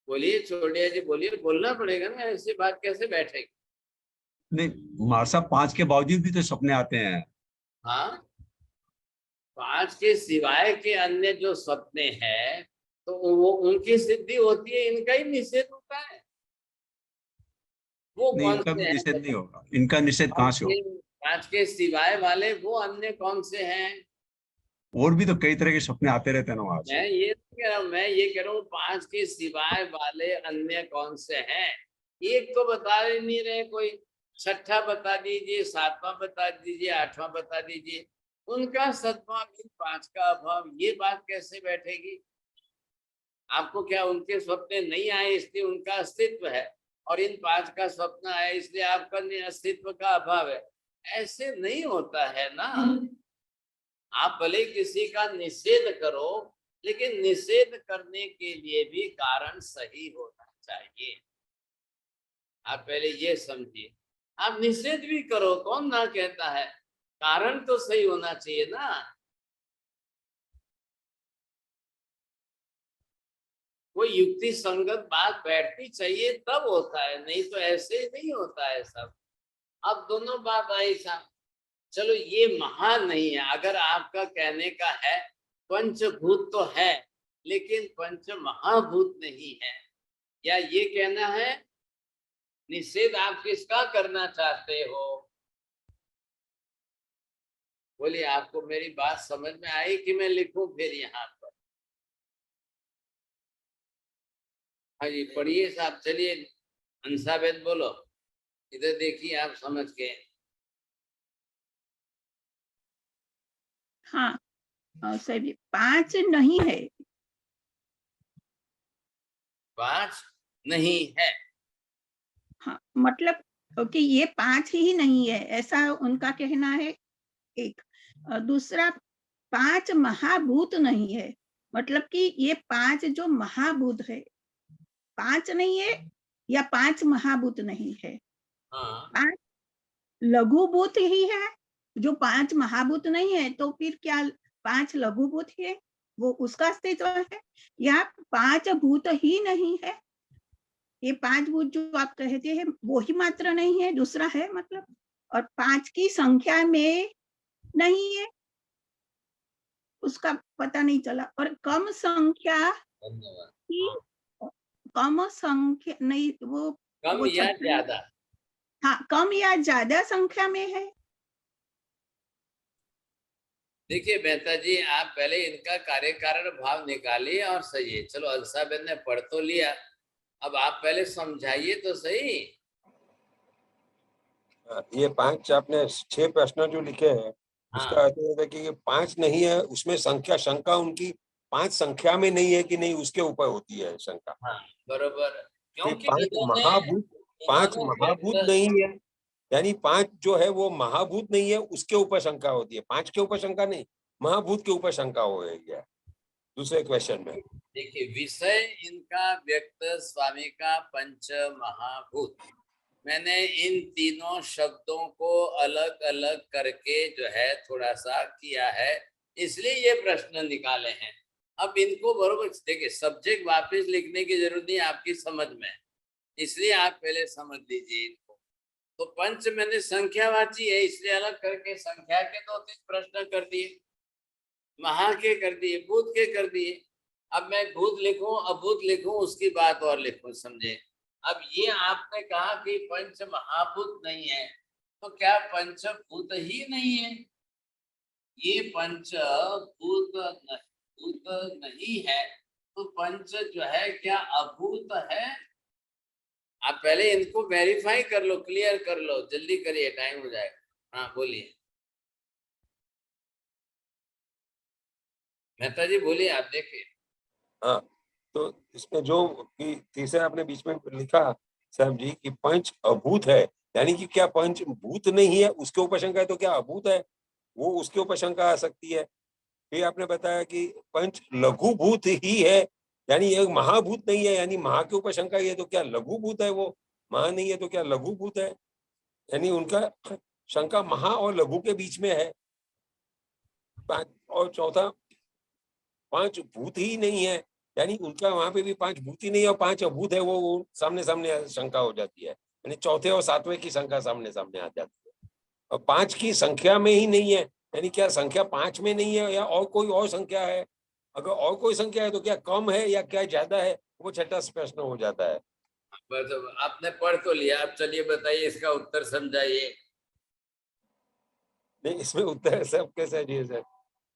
बोलिए छोड़िए जी, बोलिए, बोलना पड़ेगा ना, ऐसी बात कैसे बैठेगी? नहीं मार साहब, 5 के बावजूद भी तो सपने आते हैं। हाँ 5 के सिवाय के अन्य जो स्वप्ने हैं तो वो उनकी सिद्धि होती है, इनका ही निषेध होता है। वो नहीं, कौन इनका से हैं? निषेध नहीं होगा। इनका निषेध कहाँ से होगा? 5 के सिवाय वाले वो अन्य कौन से हैं? और भी तो कई तरह के सपने आते रहते हैं ना वहां से। मैं ये कह रहा हूँ, मैं ये कह रहा हूँ 5 के सिवाय वाले अन्य कौन से हैं? एक तो बता ही नहीं रहे कोई। 6ठा बता दीजिए, 7वां बता दीजिए, 8वां बता दीजिए। उनका सत्वा भी 5 का अभाव, ये बात कैसे बैठेगी? आपको क्या उनके स्वप्न नहीं आए इसलिए उनका अस्तित्व है, और इन 5 का स्वप्न आया इसलिए आपका अस्तित्व का अभाव है? ऐसे नहीं होता है ना। आप भले किसी का निषेध करो, लेकिन निषेध करने के लिए भी कारण सही होना चाहिए। आप पहले ये समझिए। आप निषेध भी करो, कौन ना कहता है, कारण तो सही होना चाहिए ना। कोई युक्ति संगत बात बैठनी चाहिए तब होता है, नहीं तो ऐसे नहीं होता है सब। अब दोनों बात आई साहब। चलो ये महान नहीं है, अगर आपका कहने का है पंचभूत तो है लेकिन पंच महाभूत नहीं है, या ये कहना है निषेध आप किसका करना चाहते हो? बोलिए, आपको मेरी बात समझ में आई कि मैं लिखूं फिर यहाँ पर? हाँ जी पढ़िए साहब, चलिए हंसाबेन बोलो, इधर देखिए आप समझ के। हाँ सही, 5 नहीं है। 5 नहीं है। हाँ मतलब कि ये 5 ही नहीं है ऐसा उनका कहना है एक। दूसरा 5 महाभूत नहीं है, मतलब कि ये 5 जो महाभूत है 5 नहीं है, या 5 महाभूत नहीं है। हाँ 5 लघुभूत ही है, जो 5 महाभूत नहीं है तो फिर क्या 5 लघुभूत है, वो उसका अस्तित्व है, या 5 भूत ही नहीं है। ये 5 भूत जो आप कहते हैं वो ही मात्र नहीं है, दूसरा है मतलब, और 5 की संख्या में नहीं है, उसका पता नहीं चला। और कम संख्या धन्यवाद। की, कम संख्या नहीं, वो कम या ज्यादा? हाँ कम या ज्यादा संख्या में है। देखिए मेहता जी, आप पहले इनका कार्य कारण भाव निकालिए और सही है। चलो अंसाबेन ने पढ़ तो लिया, अब आप पहले समझाइए तो सही। ये 5 आपने 6 प्रश्न जो लिखे हैं उसका हाँ अर्थ है कि ये 5 नहीं है, उसमें संख्या शंका उनकी 5 संख्या में नहीं है कि नहीं, उसके ऊपर होती है शंका। हाँ बरोबर, कि क्योंकि 5 महाभूत नहीं है, यानी 5 जो है वो महाभूत नहीं है, उसके ऊपर शंका होती है। 5 के ऊपर शंका नहीं, महाभूत के ऊपर शंका हो रही है दूसरे क्वेश्चन में। देखिए विषय इनका व्यक्त स्वामी का पंच महाभूत, मैंने इन तीनों शब्दों को अलग अलग करके जो है थोड़ा सा किया है, इसलिए ये प्रश्न निकाले हैं। अब इनको बरोबर देखिए, सब्जेक्ट वापस लिखने की जरूरत नहीं आपकी समझ में, इसलिए आप पहले समझ लीजिए इनको। तो पंच मैंने संख्यावाची है इसलिए अलग करके संख्या के 2-3 प्रश्न कर दिए, महा के कर दिए, भूत के कर दिए। अब मैं भूत लिखूं अभूत लिखूं उसकी बात और लिखूं, समझे? अब ये आपने कहा कि पंच महाभूत नहीं है, तो क्या पंचभूत ही नहीं है? ये पंचभूत नहीं है तो पंच जो है क्या अभूत है? आप पहले इनको वेरीफाई कर लो, क्लियर कर लो, जल्दी करिए टाइम हो जाएगा। हाँ बोलिए मेहता जी, बोलिए आप। देखिए हाँ तो इसमें जो कि तीसरा आपने बीच में लिखा साहब जी कि पंच अभूत है, यानी कि क्या पंच भूत नहीं है उसके ऊपर शंका है, तो क्या अभूत है वो उसके ऊपर शंका आ सकती है। फिर आपने बताया कि पंच लघु भूत ही है, यानी एक महाभूत नहीं है, यानी महा के ऊपर शंका है, तो क्या लघु भूत है, वो महा नहीं है तो क्या लघु भूत है, यानी उनका शंका महा और लघु के बीच में है। और चौथा 5 भूत ही नहीं है, यानी उनका वहां पे भी 5 भूत ही नहीं है और 5 अभूत है, वो सामने सामने शंका हो जाती है, यानी चौथे और 7वें की शंका सामने सामने आ जाती है। और 5 की संख्या में ही नहीं है, यानी क्या संख्या 5 में नहीं है या और कोई और संख्या है? अगर और कोई संख्या है तो क्या कम है या क्या ज्यादा है, वो छठा प्रश्न हो जाता है। बस अब आपने पढ़ तो लिया, अब चलिए बताइए इसका उत्तर समझाइए। नहीं, इसमें उत्तर सब कैसे है जी सर?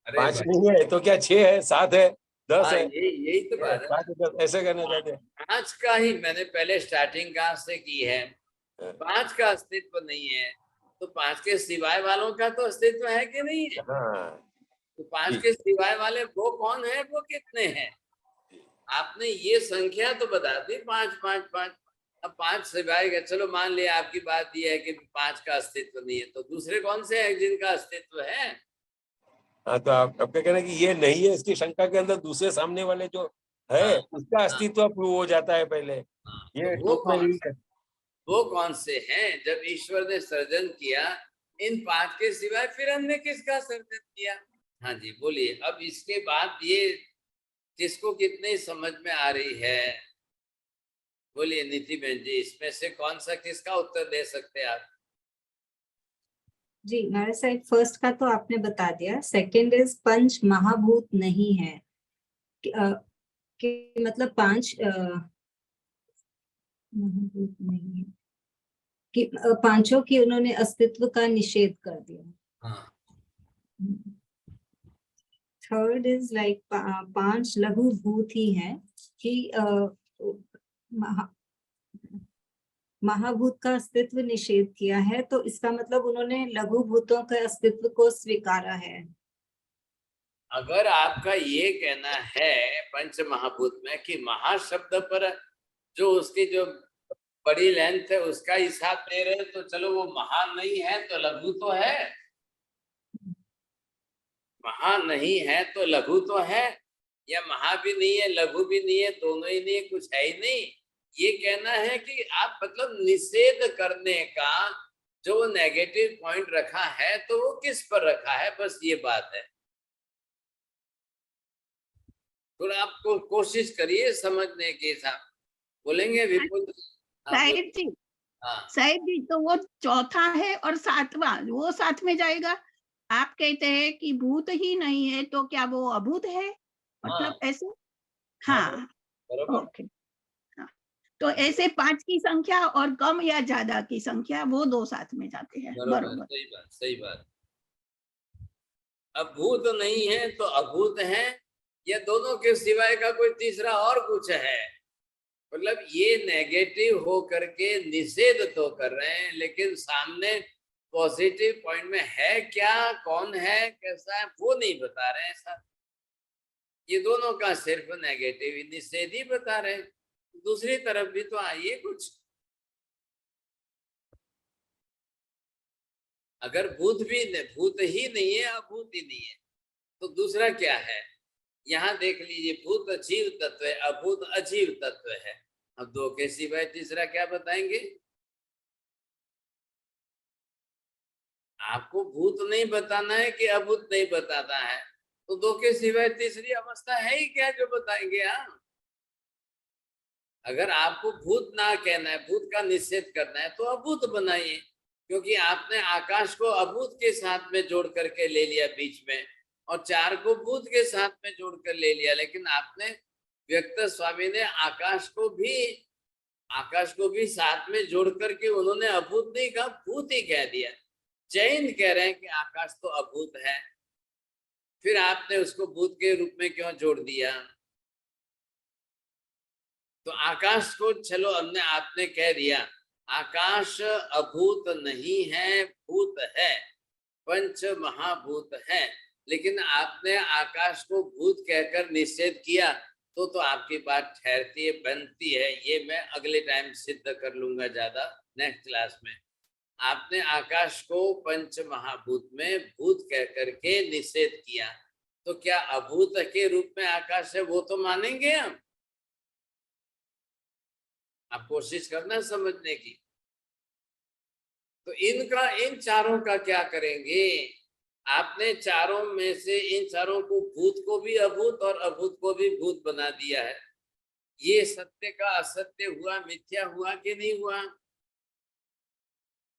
अरे 5 भाई, नहीं है तो क्या 6 है, 7 है, 10 हाँ है, यही तो बात है। 5 10 ऐसे करना चाहते हैं। 5 का ही मैंने पहले स्टार्टिंग कहाँ से की है, 5 का अस्तित्व नहीं है तो 5 के सिवाय वालों का तो अस्तित्व है कि नहीं है? हाँ तो 5 जी। के सिवाय वाले वो कौन है, वो कितने हैं? आपने ये संख्या तो बता दी 5 5 5। अब 5 सिवाय का, चलो मान लिया आपकी बात ये है कि 5 का अस्तित्व नहीं है, तो दूसरे कौन से हैं जिनका अस्तित्व है? हाँ तो आप आपका कहना है कि ये नहीं है, इसकी शंका के अंदर दूसरे सामने वाले जो है हाँ, उसका अस्तित्व प्रूव हो जाता है पहले। हाँ, ये तो टोक में यही है। वो कौन से हैं? जब ईश्वर ने सृजन किया इन 5 के सिवाय, फिर हमने किसका सृजन किया? हाँ जी बोलिए। अब इसके बाद ये किसको कितनी समझ में आ रही है? बोलिए नीति बहन जी, इसमें से कौन सा किसका उत्तर दे सकते हैं आप? जी हमारे साइड फर्स्ट का तो आपने बता दिया। सेकंड इज पंच महाभूत नहीं है कि मतलब 5 महाभूत नहीं है कि पांचों की उन्होंने अस्तित्व का निषेध कर दिया। हाँ, थर्ड इज लाइक 5 लघु भूत ही है कि महाभूत का अस्तित्व निषेध किया है, तो इसका मतलब उन्होंने लघु भूतों के अस्तित्व को स्वीकारा है। अगर आपका ये कहना है पंच महाभूत में कि महाशब्द पर जो उसकी जो बड़ी लेंथ है उसका हिसाब ले रहे तो चलो वो महान नहीं है तो लघु तो है, महान नहीं है तो लघु तो है, या महा भी नहीं है लघु भी नहीं है, दोनों ही नहीं है, कुछ है ही नहीं। ये कहना है कि आप मतलब निषेध करने का जो नेगेटिव पॉइंट रखा है तो वो किस पर रखा है, बस ये बात है। थोड़ा आपको कोशिश करिए समझने के साथ। बोलेंगे विपुल? साहिब जी, हाँ, साहिब जी, तो वो चौथा है और 7वां वो साथ में जाएगा। आप कहते हैं कि भूत ही नहीं है तो क्या वो अभूत है, मतलब ऐसे? हाँ, बरोबर। ओके। हाँ, तो ऐसे 5 की संख्या और कम या ज्यादा की संख्या वो 2 साथ में जाते हैं। बरोबर, बरोबर। सही बात, सही बात। अभूत नहीं है तो अभूत है, या दोनों के सिवाय का कोई तीसरा और कुछ है? मतलब ये नेगेटिव हो करके निषेध तो कर रहे हैं, लेकिन सामने पॉजिटिव पॉइंट में है क्या, कौन है, कैसा है, वो नहीं बता रहे हैं सर। ये दोनों का सिर्फ नेगेटिव निषेध ही बता रहे हैं। दूसरी तरफ भी तो आइए कुछ। अगर भूत ही नहीं है, अभूत ही नहीं है, तो दूसरा क्या है? यहाँ देख लीजिए, भूत जीव तत्व है, अभूत अजीव तत्व है। अब 2 के सिवाय तीसरा क्या बताएंगे? आपको भूत नहीं बताना है कि अभूत नहीं बताना है, तो 2 के सिवाय तीसरी अवस्था है ही क्या जो बताएंगे आप? अगर आपको भूत ना कहना है, भूत का निषेध करना है, तो अभूत बनाइए, क्योंकि आपने आकाश को अभूत के साथ में जोड़ करके ले लिया बीच में, और 4 को भूत के साथ में जोड़कर ले लिया। लेकिन आपने व्यक्त स्वामी ने आकाश को भी साथ में जोड़ करके उन्होंने अभूत नहीं कहा, भूत ही कह दिया। जैन कह रहे हैं कि आकाश तो अभूत है, फिर आपने उसको भूत के रूप में क्यों जोड़ दिया? तो आकाश को चलो हमने आपने कह दिया आकाश अभूत नहीं है, भूत है, पंच महाभूत है, लेकिन आपने आकाश को भूत कहकर निषेध किया, तो आपकी बात ठहरती है, बनती है। ये मैं अगले टाइम सिद्ध कर लूंगा ज्यादा नेक्स्ट क्लास में। आपने आकाश को पंच महाभूत में भूत कह करके निषेध किया, तो क्या अभूत के रूप में आकाश है वो तो मानेंगे हम? आप कोशिश करना समझने की। तो इन चारों का क्या करेंगे? आपने चारों में से इन चारों को, भूत को भी अभूत और अभूत को भी भूत बना दिया है। ये सत्य का असत्य हुआ, मिथ्या हुआ कि नहीं हुआ?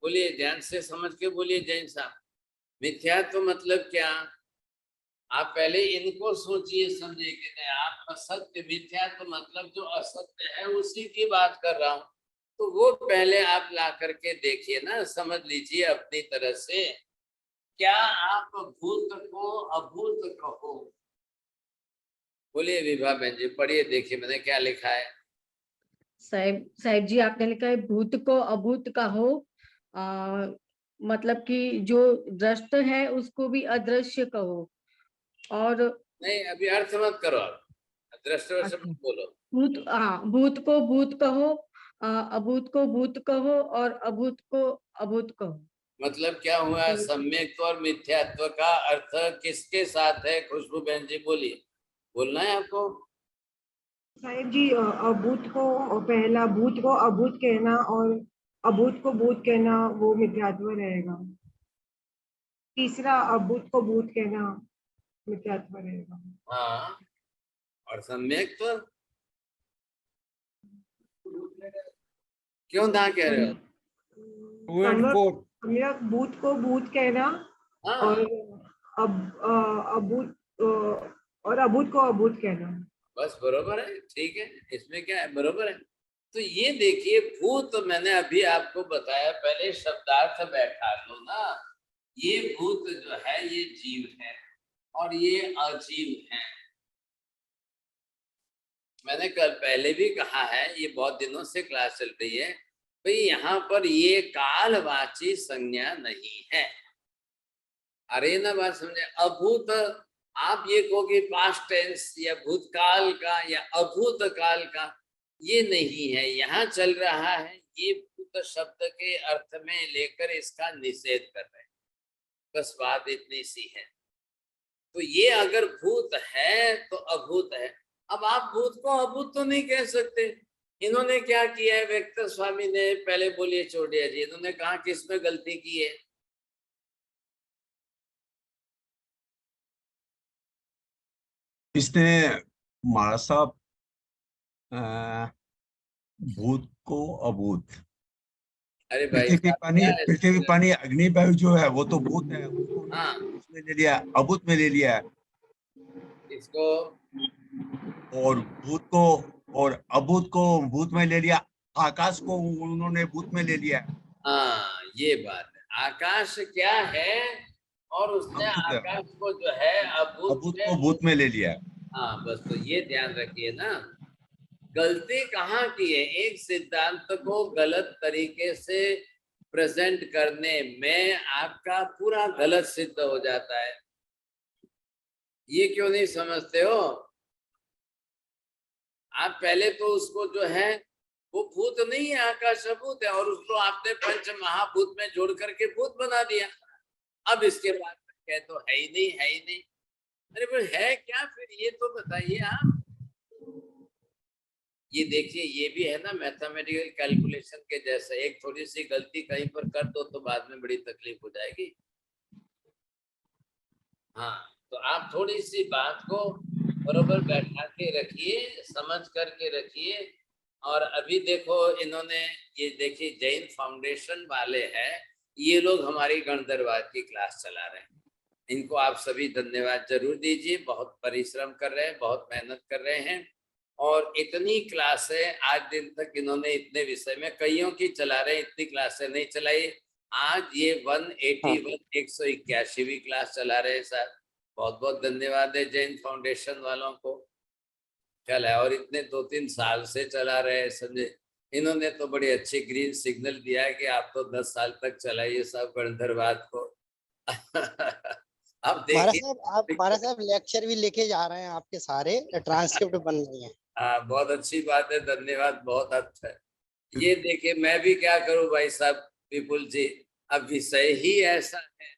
बोलिए, ध्यान से समझ के बोलिए जैन साहब। मिथ्यात्व मतलब क्या? आप पहले इनको सोचिए समझिए कि नहीं, आप असत्य, मिथ्यात्व मतलब जो असत्य है उसी की बात कर रहा हूं, तो वो पहले आप ला करके देखिए ना, समझ लीजिए अपनी तरह से। क्या आप भूत को अभूत कहो? बोलिए विभा बहन जी, पढ़िए, देखिए मैंने क्या लिखा है। साहिब जी, आपने लिखा है भूत को अभूत कहो। मतलब कि जो दृष्ट है उसको भी अदृश्य कहो। और नहीं, अभी अर्थ मत करो, आप दृष्ट मत अच्छा, बोलो। भूत को भूत कहो, अभूत को भूत कहो और अभूत को अभूत कहो। मतलब क्या हुआ? सम्यक्त्व और मिथ्यात्व का अर्थ किसके साथ है? खुशबू बहन जी बोलिए, बोलना है आपको। साहिब जी, अभूत को पहला, भूत को अभूत कहना और अभूत को भूत कहना वो मिथ्यात्व रहेगा। तीसरा, अभूत को भूत कहना मिथ्यात्व रहेगा। हाँ, और सम्यक्त्व क्यों ना कह रहे हो? 2 and 4 सम्यक भूत को भूत कहना हाँ, और अभूत और अभूत को अभूत कहना। बस बरोबर है, ठीक है, इसमें क्या है, बरोबर है। तो ये देखिए, भूत मैंने अभी आपको बताया, पहले शब्दार्थ बैठा लो ना। ये भूत जो है ये जीव है और ये अजीव है। मैंने कल पहले भी कहा है, ये बहुत दिनों से क्लास चल रही है भाई, यहाँ पर ये कालवाची संज्ञा नहीं है। अरे ना बात समझे, अभूत आप ये कहोगे पास्ट टेंस या भूतकाल का या अभूत काल का, ये नहीं है। यहाँ चल रहा है, ये भूत शब्द के अर्थ में लेकर इसका निषेध कर रहे हैं, बस बात इतनी सी है। तो ये अगर भूत है तो अभूत है। अब आप भूत को अभूत तो नहीं कह सकते। इन्होंने क्या किया है, व्यक्त स्वामी ने, पहले बोलिए चोटिया जी, इन्होंने कहा कि इसमें गलती की है। इसने महाराज साहब भूत को अभूत, अरे भाई साहब, क्या है पृथ्वी पानी अग्नि वायु जो है वो तो भूत है, उसको हाँ, उसमें ले लिया, अभूत में ले लिया है। इसको और भूत को और अभूत को भूत में ले लिया, आकाश को उन्होंने भूत में ले लिया। हाँ, ये बात है। आकाश क्या है, और उसने अभूत है, आकाश को जो है अभूत अभूत को भूत में ले लिया। हाँ, बस तो ये ध्यान रखिए ना, गलती कहाँ की है। एक सिद्धांत को गलत तरीके से प्रेजेंट करने में आपका पूरा गलत सिद्ध हो जाता है। ये क्यों नहीं समझते हो? आप पहले तो उसको जो है, वो भूत नहीं है, आकाश अभूत है, और उसको आपने पंच महाभूत में जोड़ करके भूत बना दिया। अब इसके बाद कह तो है ही नहीं, है ही नहीं। अरे फिर है क्या? फिर ये तो बताइए आप। ये देखिए, ये भी है ना मैथमेटिकल कैलकुलेशन के जैसा। एक थोड़ी सी गलती कहीं पर कर दो तो बाद में बड़ी तकलीफ हो जाएगी। हाँ, तो आप थोड़ी सी बात को बरोबर बैठा के रखिए, समझ करके रखिए। और अभी देखो, इन्होंने ये देखिए, जैन फाउंडेशन वाले हैं, ये लोग हमारी गणधरवाद की क्लास चला रहे हैं। इनको आप सभी धन्यवाद जरूर दीजिए। बहुत परिश्रम कर रहे हैं, बहुत मेहनत कर रहे हैं। और इतनी क्लासें आज दिन तक इन्होंने इतने विषय में कईयों की चला रहे हैं, इतनी क्लासें नहीं चलाई। आज ये 181वीं क्लास चला रहे हैं सर। बहुत बहुत धन्यवाद है जैन फाउंडेशन वालों को। चला है, और इतने 2-3 साल से चला रहे हैं, समझे। इन्होंने तो बड़ी अच्छी ग्रीन सिग्नल दिया है कि आप तो 10 साल तक चलाइए सब गणधरवाद को। अब देखिए, आप महाराज साहब लेक्चर भी लेके जा रहे हैं, आपके सारे ट्रांसक्रिप्ट बन रही हैं। हाँ, बहुत अच्छी बात है, धन्यवाद, बहुत अच्छा है। ये देखिए, मैं भी क्या करूं भाई साहब विपुल जी, अब विषय ही ऐसा है।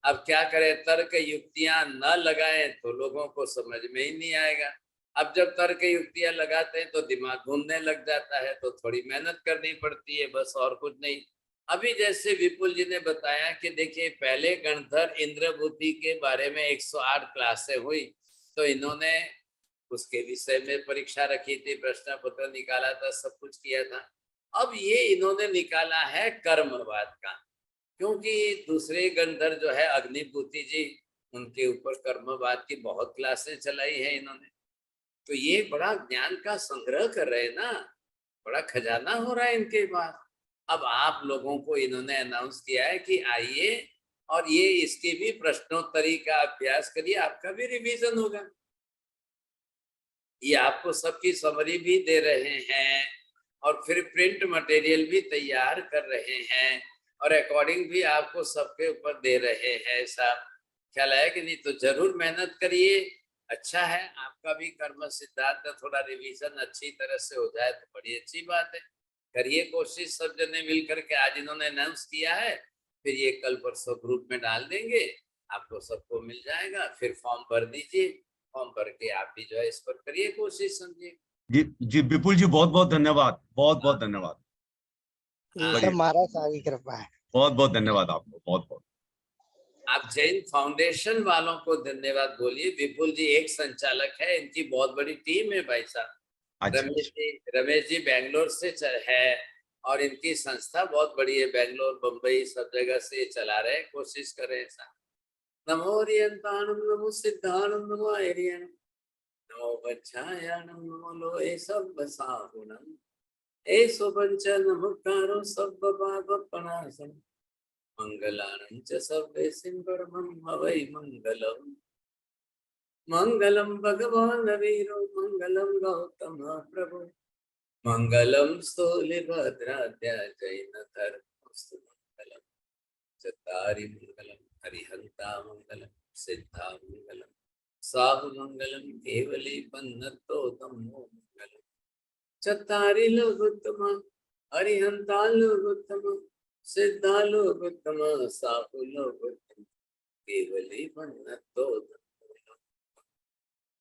अब क्या करें, तर्क युक्तियां न लगाएं तो लोगों को समझ में ही नहीं आएगा। अब जब तर्क युक्तियां लगाते हैं तो दिमाग घूमने लग जाता है, तो थोड़ी मेहनत करनी पड़ती है, बस और कुछ नहीं। अभी जैसे विपुल जी ने बताया कि देखिए, पहले गणधर इंद्रभूति के बारे में 108 क्लासें हुई, तो इन्होंने उसके विषय में परीक्षा रखी थी, प्रश्न पत्र निकाला था, सब कुछ किया था। अब ये इन्होंने निकाला है कर्मवाद का। क्योंकि दूसरे गंधर्व जो है अग्निभूति जी, उनके ऊपर कर्मवाद की बहुत क्लासें चलाई है इन्होंने। तो ये बड़ा ज्ञान का संग्रह कर रहे हैं ना, बड़ा खजाना हो रहा है इनके पास। अब आप लोगों को इन्होंने अनाउंस किया है कि आइए और ये इसके भी प्रश्नोत्तरी का अभ्यास करिए, आपका भी रिवीजन होगा। ये आपको सबकी समरी भी दे रहे हैं और फिर प्रिंट मटेरियल भी तैयार कर रहे हैं और रिकॉर्डिंग भी आपको सबके ऊपर दे रहे हैं। साहब ख्याल है कि नहीं? तो जरूर मेहनत करिए। अच्छा है, आपका भी कर्म सिद्धांत थोड़ा रिवीजन अच्छी तरह से हो जाए तो बड़ी अच्छी बात है। करिए कोशिश सब जने मिल करके। आज इन्होंने अनाउंस किया है, फिर ये कल परसों ग्रुप में डाल देंगे, आपको सबको मिल जाएगा। फिर फॉर्म भर दीजिए, फॉर्म भर के आप भी जो है इस पर करिए कोशिश, समझिए। जी विपुल जी, बहुत बहुत धन्यवाद, बहुत बहुत धन्यवाद। ये सब महाराज की कृपा है। बहुत बहुत धन्यवाद आपको, बहुत बहुत। आप जैन फाउंडेशन वालों को धन्यवाद बोलिए। विपुल जी एक संचालक है, इनकी बहुत बड़ी टीम है भाई साहब। रमेश जी बेंगलोर से है और इनकी संस्था बहुत बड़ी है, बेंगलोर बम्बई सब जगह से चला रहे, कोशिश कर रहे हैं साहब। नमो ओरियंताणम, नमो सिद्धाणम, नमो आर्यणम, नमो वच्छायाणम, नमो लोए सब्ब साहुणम, एसो पंच नमकारो सब्ब पापनाशम, मंगलानं च सर्वेसिं परमं हवै मंगलम्। मंगलम भगवान वीरो, मंगलम गौतम प्रभु, मंगलम स्थूलिभद्राद्या जैन धर्मस्तु मंगलम। चत्तारि मंगलम हरिहंता मंगलम, सिद्धा मंगलम, साहु मंगलम, केवली पन्नतो धम्मो मंगलम। चत्तारि लोकोत्तम, हरिहंता लोकोत्तम, सिद्धा लोकोत्तम, साहु लोकोत्तम, केवली पन्नतो धम्मो।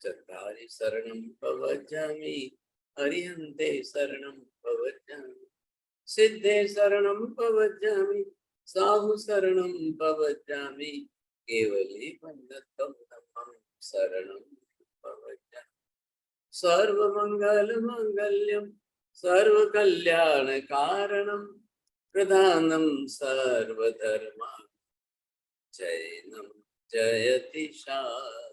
चत्तारि शरणं प्रवज्जामि, हरिहन्ते शरणं प्रवज्जामि, सिद्धे शरणं प्रवज्जामि, साहु शरणं प्रवज्जामि, केवली पन्नतं धम्मं शरणं प्रवज्जामि। सर्वमंगल मांगल्यं सर्वकल्याण कारणं, प्रधानं सर्वधर्मा जैनं जयति शारदं।